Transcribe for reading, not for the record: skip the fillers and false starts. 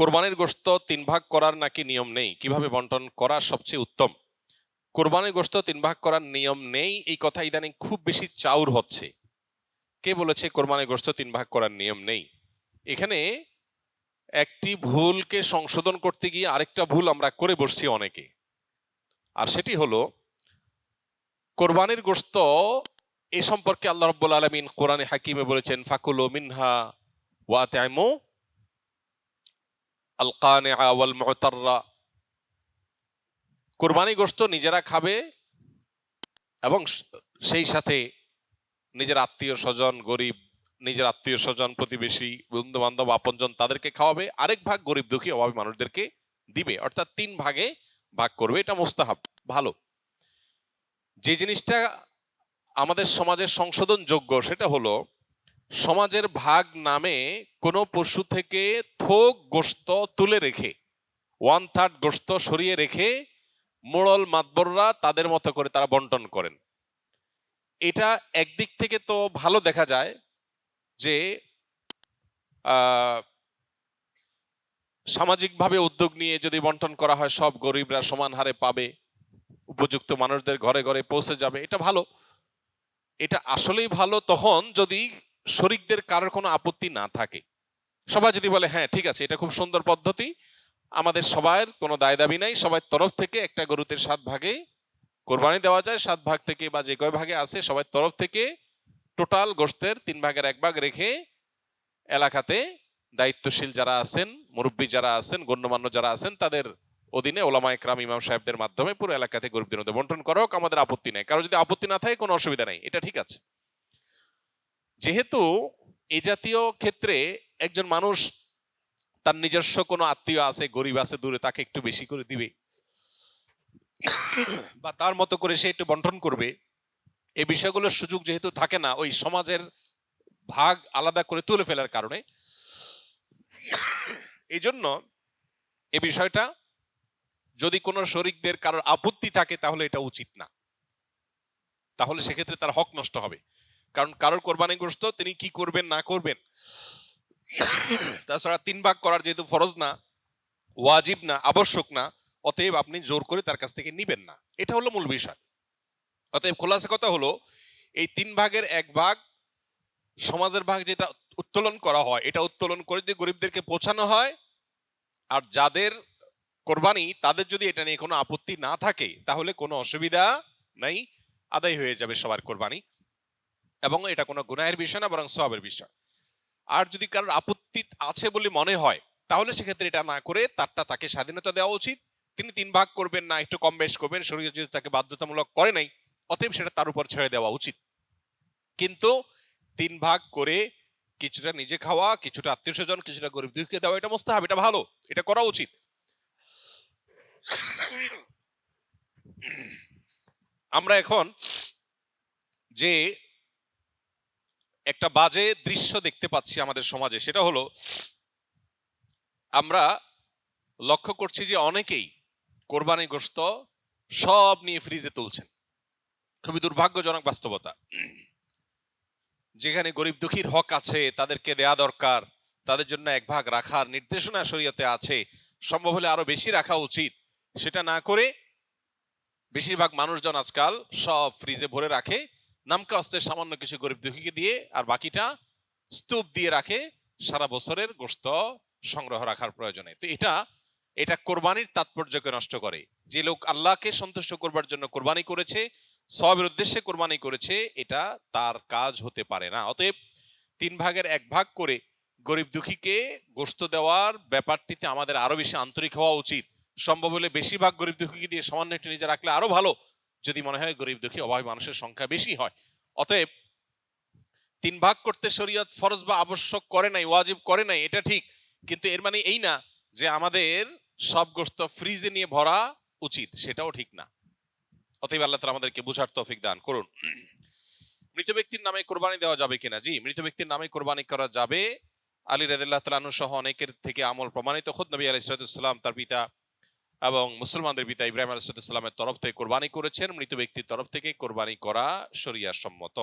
কোরবানির গোশত 3 ভাগ করার নাকি নিয়ম নেই, কিভাবে বন্টন করা সবচেয়ে উত্তম? কোরবানির গোশত 3 ভাগ করার নিয়ম নেই, এই কথা ইদানিং খুব বেশি চাউর হচ্ছে। কে বলেছে কোরবানির গোশত 3 ভাগ করার নিয়ম নেই? এখানে একটি ভুলকে সংশোধন করতে গিয়ে আরেকটা ভুল আমরা করে বসছি অনেকে। আর সেটি হলো, কোরবানির গোশত এ সম্পর্কে আল্লাহ রাব্বুল আলামিন কোরআনে হাকিমে বলেছেন, ফাকুলু মিনহা ওয়া তাইমু আল কানিআ ওয়াল মুতাররা। কোরবানি গোশত নিজেরা খাবে এবং সেই সাথে নিজের আত্মীয় স্বজন, গরিব, নিজের আত্মীয় স্বজন, প্রতিবেশী, বন্ধু বান্ধব, আপনজন তাদেরকে খাওয়াবে, আরেক ভাগ গরিব দুঃখী অভাবী মানুষদেরকে দিবে। অর্থাৎ 3 ভাগে ভাগ করবে। এটা মুস্তাহাব, ভালো। যে জিনিসটা আমাদের সমাজের সংশোধন যোগ্য সেটা হলো, সমাজের ভাগ নামে কোনো পশু থেকে থোক গোশত তুলে রেখে 1/3 গোশত সরিয়ে রেখে মোড়ল মাতবররা তাদের মতো করে তারা বন্টন করেন। এটা একদিক থেকে তো ভালো দেখা যায় যে সামাজিকভাবে উদ্যোগ নিয়ে যদি বন্টন করা হয়, সব গরিবরা সমান হারে পাবে, উপযুক্ত মানুষদের ঘরে ঘরে পৌঁছে যাবে, এটা ভালো। এটা আসলেই ভালো তখন যদি শরিকদের কারোর কোনো আপত্তি না থাকে। সবাই যদি বলে হ্যাঁ ঠিক আছে, এটা খুব সুন্দর পদ্ধতি, আমাদের সবার কোনো দায় দাবি নাই, সবার তরফ থেকে একটা গরুতে 7 ভাগে কোরবানি দেওয়া যায়, 7 ভাগ থেকে বা যে কয় ভাগে আছে সবার তরফ থেকে টোটাল গোশতের 3 ভাগের 1 ভাগ রেখে এলাকাতে দায়িত্বশীল যারা আছেন, মুরব্বী যারা আছেন, গণ্যমান্য যারা আছেন, তাদের অধীনে ওলামায়ে কেরাম, ইমাম সাহেবদের মাধ্যমে পুরো এলাকাতে গরিবদের মধ্যে বন্টন করা হোক, আমাদের আপত্তি নেই। কারো যদি আপত্তি না থাকে কোনো অসুবিধা নেই, এটা ঠিক আছে। যেহেতু এই জাতীয় ক্ষেত্রে একজন মানুষ তার নিজস্ব কোনো আত্মীয় আছে, গরিব আছে দূরে, তাকে একটু বেশি করে দিবে বা তার মতো করে সে একটু বন্টন করবে, এই বিষয়গুলোর সুযোগ যেহেতু থাকে না ওই সমাজের ভাগ আলাদা করে তুলে ফেলার কারণে, এই জন্য এই বিষয়টা যদি কোনো শরিকদের কারোর আপত্তি থাকে তাহলে এটা উচিত না, তাহলে সেক্ষেত্রে তার হক নষ্ট হবে। কারণ কারোর কোরবানি গোশত তিনি কি করবেন না করবেন, তাছাড়া 3 ভাগ করার যেহেতু ফরজ না, ওয়াজিব না, আবশ্যক না, অতএব আপনি জোর করে তার কাছ থেকে নিবেন না, এটা হলো মূল বিষয়। অতএব খোলাসা কথা হলো, এই 3 ভাগের 1 ভাগ সমাজের ভাগ যেটা উত্তোলন করা হয়, এটা উত্তোলন করে যদি গরিবদেরকে পৌঁছানো হয়, আর যাদের কোরবানি তাদের যদি এটা নিয়ে কোনো আপত্তি না থাকে তাহলে কোনো অসুবিধা নাই, আদায় হয়ে যাবে সবার কোরবানি, এবং এটা কোনো গুনাহের বিষয় না, বরং সওয়াবের বিষয়। আর যদি কারোর আপত্তি আছে বলে মনে হয় তাহলে সেক্ষেত্রে এটা না করে তারটা তাকে স্বাধীনতা দেওয়া উচিত। তিনি 3 ভাগ করবেন না, একটু কম বেশ করবেন, শরীয়ত যেহেতু তাকে বাধ্যতামূলক করে নাই, অতএব সেটা তার উপর ছেড়ে দেওয়া উচিত। কিন্তু 3 ভাগ করে কিছুটা নিজে খাওয়া, কিছুটা আত্মীয় স্বজন, কিছুটা গরিব দুঃখীকে দেওয়া, এটা মুস্তাহাব, এটা ভালো, এটা করা উচিত। আমরা এখন যে একটা বাজে দৃশ্য দেখতে পাচ্ছি আমাদের সমাজে, সেটা হলো আমরা লক্ষ্য করছি যে অনেকেই কোরবানি গোশত সব নিয়ে ফ্রিজে তুলছেন। খুবই দুর্ভাগ্যজনক বাস্তবতা। যেখানে গরিব দুঃখীর হক আছে, তাদেরকে দেয়া দরকার, তাদের জন্য 1 ভাগ রাখার নির্দেশনা শরীয়তে আছে, সম্ভব হলে আরো বেশি রাখা উচিত, সেটা না করে বেশিরভাগ মানুষজন আজকাল সব ফ্রিজে ভরে রাখে, নামকা অস্তে সামান্য কিছু গরিব দুঃখীকে দিয়ে, আর বাকিটা স্তূপ দিয়ে রাখে সারা বছরের গোশত সংগ্রহ রাখার প্রয়োজনে। তো এটা কোরবানির তাৎপর্যকে নষ্ট করে। যে লোক আল্লাহকে সন্তুষ্ট করবার জন্য কোরবানি করেছে, সওয়াবের উদ্দেশ্যে কোরবানি করেছে, এটা তার কাজ হতে পারে না। অতএব 3 ভাগের 1 ভাগ করে গরিব দুঃখীকে গোশত দেওয়ার ব্যাপারটিতে আমাদের আরো বেশি আন্তরিক হওয়া উচিত। সম্ভব হলে বেশিরভাগ গরিব দুঃখীকে দিয়ে সামান্য একটু নিজে রাখলে আরো ভালো, যদি মনে হয় গরিব দুঃখী অভাবী মানুষের সংখ্যা বেশি হয়। অতএব 3 ভাগ করতে শরীয়ত ফরজ বা আবশ্যক করে নাই, ওয়াজিব করে নাই, এটা ঠিক, কিন্তু এর মানে এই না যে আমাদের সব গোশত ফ্রিজে নিয়ে ভরা উচিত, সেটাও ঠিক না। অতএব আল্লাহ তাআলা আমাদেরকে বুঝার তৌফিক দান করুন। মৃত ব্যক্তির নামে কোরবানি দেওয়া যাবে কিনা? জি, মৃত ব্যক্তির নামে কোরবানি করা যাবে। আলী রাদিয়াল্লাহু তাআলা আনহু সহ অনেকের থেকে আমল প্রমাণিত। খুদ নবী আলাইহিস সালাম তার পিতা এবং মুসলমানদের পিতা ইব্রাহিম আলাইহিস সালামের তরফ থেকে কোরবানি করেছেন। মৃত ব্যক্তির তরফ থেকে কোরবানি করা শরিয়াহ সম্মত।